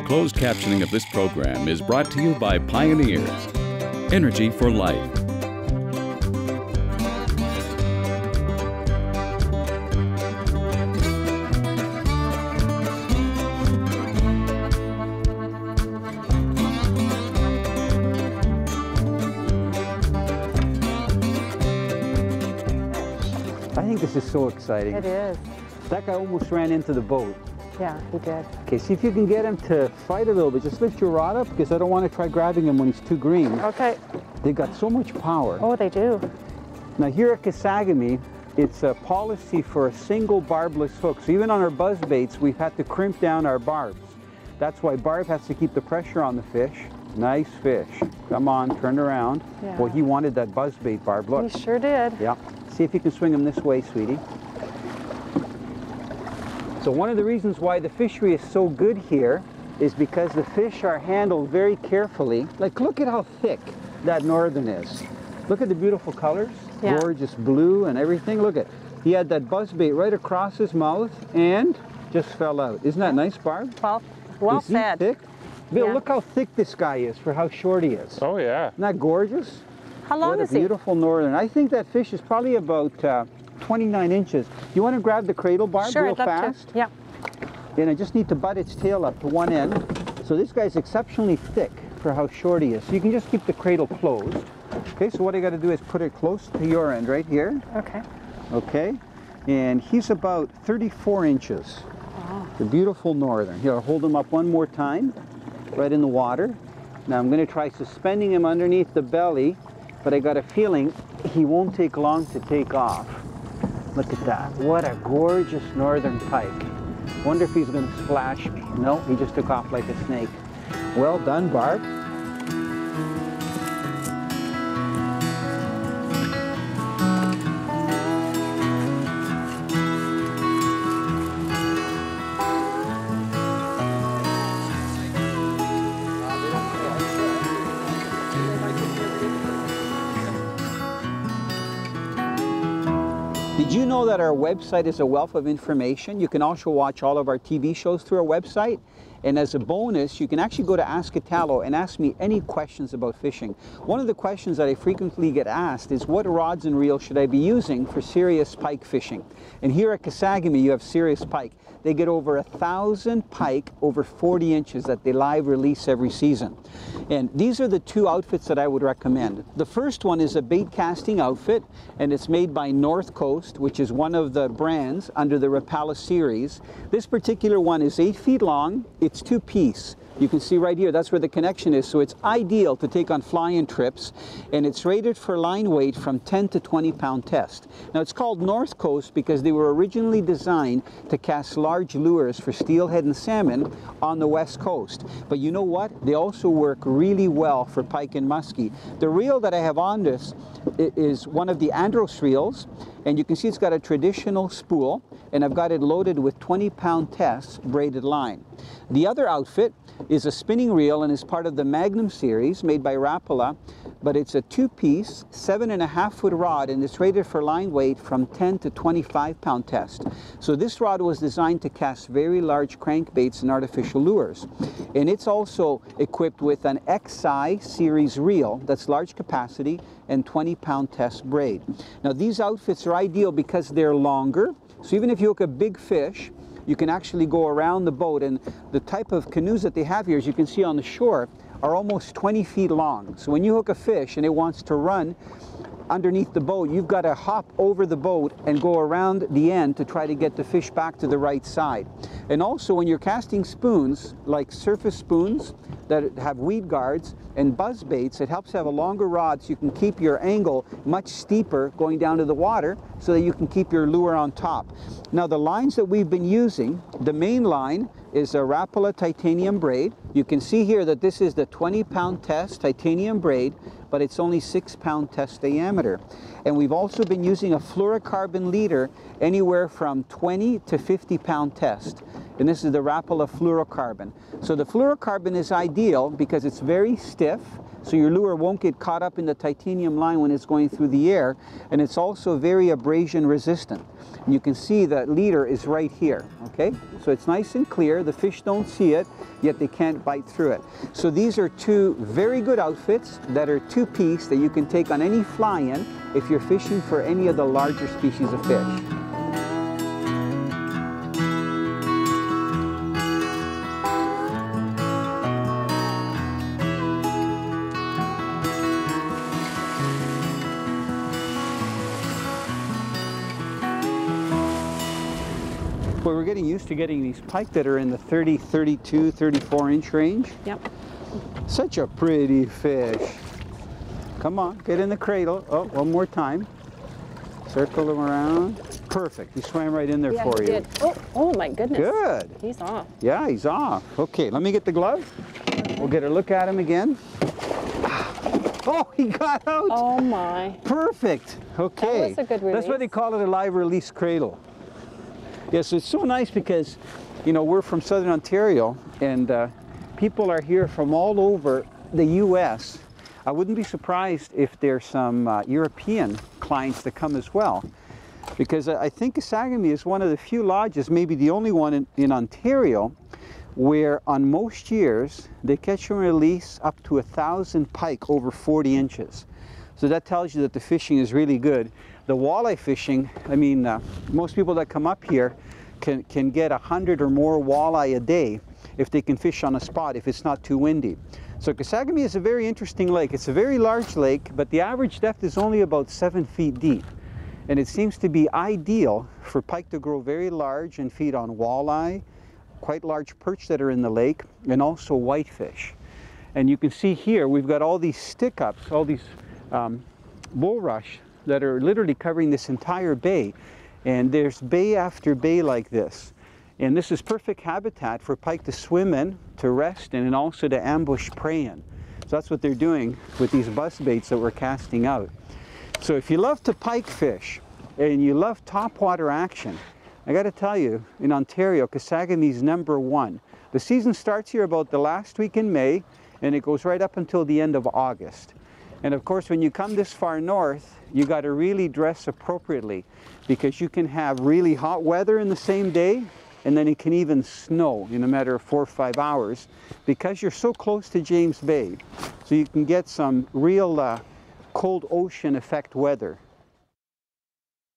Closed captioning of this program is brought to you by Pioneers. Energy for life. I think this is so exciting. It is. That guy almost ran into the boat. Yeah, he did. Okay, see if you can get him to fight a little bit. Just lift your rod up because I don't want to try grabbing him when he's too green. Okay. They've got so much power. Oh, they do. Now here at Kesagami, it's a policy for a single barbless hook. So even on our buzz baits, we've had to crimp down our barbs. That's why Barb has to keep the pressure on the fish. Nice fish. Come on, turn around. Yeah. Well, he wanted that buzz bait, Barb. Look. He sure did. Yeah. See if you can swing him this way, sweetie. So one of the reasons why the fishery is so good here is because the fish are handled very carefully. Like, look at how thick that northern is. Look at the beautiful colors. Yeah. Gorgeous blue and everything. Look at, he had that buzzbait right across his mouth and just fell out. Isn't that nice, Barb? Well Is he said. thick? Bill, Yeah. look how thick this guy is for how short he is. Oh, yeah. Isn't that gorgeous? How long What is a beautiful northern. I think that fish is probably about 29 inches. You want to grab the cradle, Barb, Sure, real I'd love fast? to. Yeah. And I just need to butt its tail up to one end. So this guy's exceptionally thick for how short he is. So you can just keep the cradle closed. Okay, so what I got to do is put it close to your end right here. Okay. Okay, and he's about 34 inches. Wow. The beautiful northern. Here, I'll hold him up one more time, right in the water. Now I'm going to try suspending him underneath the belly, but I got a feeling he won't take long to take off. Look at that. What a gorgeous northern pike. Wonder if he's going to splash me. No, he just took off like a snake. Well done, Barb. Did you know that our website is a wealth of information? You can also watch all of our TV shows through our website. And as a bonus, you can actually go to Ask Italo and ask me any questions about fishing. One of the questions that I frequently get asked is, what rods and reels should I be using for serious pike fishing? And here at Kesagami, you have serious pike. They get over 1,000 pike over 40 inches that they live release every season. And these are the two outfits that I would recommend. The first one is a bait casting outfit, and it's made by North Coast, which is one of the brands under the Rapala series. This particular one is 8 feet long. It's two-piece. You can see right here, that's where the connection is. So it's ideal to take on fly-in trips, and it's rated for line weight from 10 to 20 pound test. Now it's called North Coast because they were originally designed to cast large lures for steelhead and salmon on the west coast. But you know what? They also work really well for pike and muskie. The reel that I have on this is one of the Andros reels, and you can see it's got a traditional spool, and I've got it loaded with 20-pound test braided line. The other outfit is a spinning reel and is part of the Magnum series made by Rapala, but it's a two-piece, 7.5-foot rod, and it's rated for line weight from 10 to 25-pound test. So this rod was designed to cast very large crankbaits and artificial lures. And it's also equipped with an XI series reel that's large capacity and 20-pound test braid. Now these outfits are ideal because they're longer, so even if you hook a big fish, you can actually go around the boat, and the type of canoes that they have here, as you can see on the shore, are almost 20 feet long. So when you hook a fish and it wants to run underneath the boat, you've got to hop over the boat and go around the end to try to get the fish back to the right side. And also when you're casting spoons, like surface spoons that have weed guards and buzz baits, it helps to have a longer rod so you can keep your angle much steeper going down to the water so that you can keep your lure on top. Now the lines that we've been using, the main line is a Rapala titanium braid. You can see here that this is the 20-pound test titanium braid, but it's only 6-pound test diameter. And we've also been using a fluorocarbon leader anywhere from 20 to 50-pound test. And this is the Rapala fluorocarbon. So the fluorocarbon is ideal because it's very stiff, so your lure won't get caught up in the titanium line when it's going through the air, and it's also very abrasion resistant. And you can see that leader is right here, okay? So it's nice and clear, the fish don't see it, yet they can't bite through it. So these are two very good outfits that are two-piece that you can take on any fly-in if you're fishing for any of the larger species of fish. Well, we're getting used to getting these pike that are in the 30, 32, 34 inch range. Yep. Such a pretty fish. Come on, get in the cradle. Oh, one more time. Circle him around. Perfect. He swam right in there for you. Did. Oh my goodness. Good. He's off. Yeah, he's off. Okay, let me get the glove. Okay. We'll get a look at him again. Oh, he got out. Oh my. Perfect. Okay. That was a good release. That's why they call it a live release cradle. Yes, it's so nice because, you know, we're from Southern Ontario, and people are here from all over the U.S. I wouldn't be surprised if there's some European clients that come as well, because I think Kesagami is one of the few lodges, maybe the only one in Ontario, where on most years they catch and release up to 1,000 pike over 40 inches. So that tells you that the fishing is really good. The walleye fishing, I mean, most people that come up here can get 100 or more walleye a day if they can fish on a spot, if it's not too windy. So Kesagami is a very interesting lake. It's a very large lake, but the average depth is only about 7 feet deep. And it seems to be ideal for pike to grow very large and feed on walleye, quite large perch that are in the lake, and also whitefish. And you can see here, we've got all these stick-ups, all these bulrush that are literally covering this entire bay. And there's bay after bay like this. And this is perfect habitat for pike to swim in, to rest in, and also to ambush prey in. So that's what they're doing with these buzz baits that we're casting out. So if you love to pike fish and you love topwater action, I got to tell you, in Ontario, Kesagami's #1. The season starts here about the last week in May, and it goes right up until the end of August. And of course, when you come this far north, you got to really dress appropriately, because you can have really hot weather in the same day, and then it can even snow in a matter of 4 or 5 hours, because you're so close to James Bay. So you can get some real cold ocean effect weather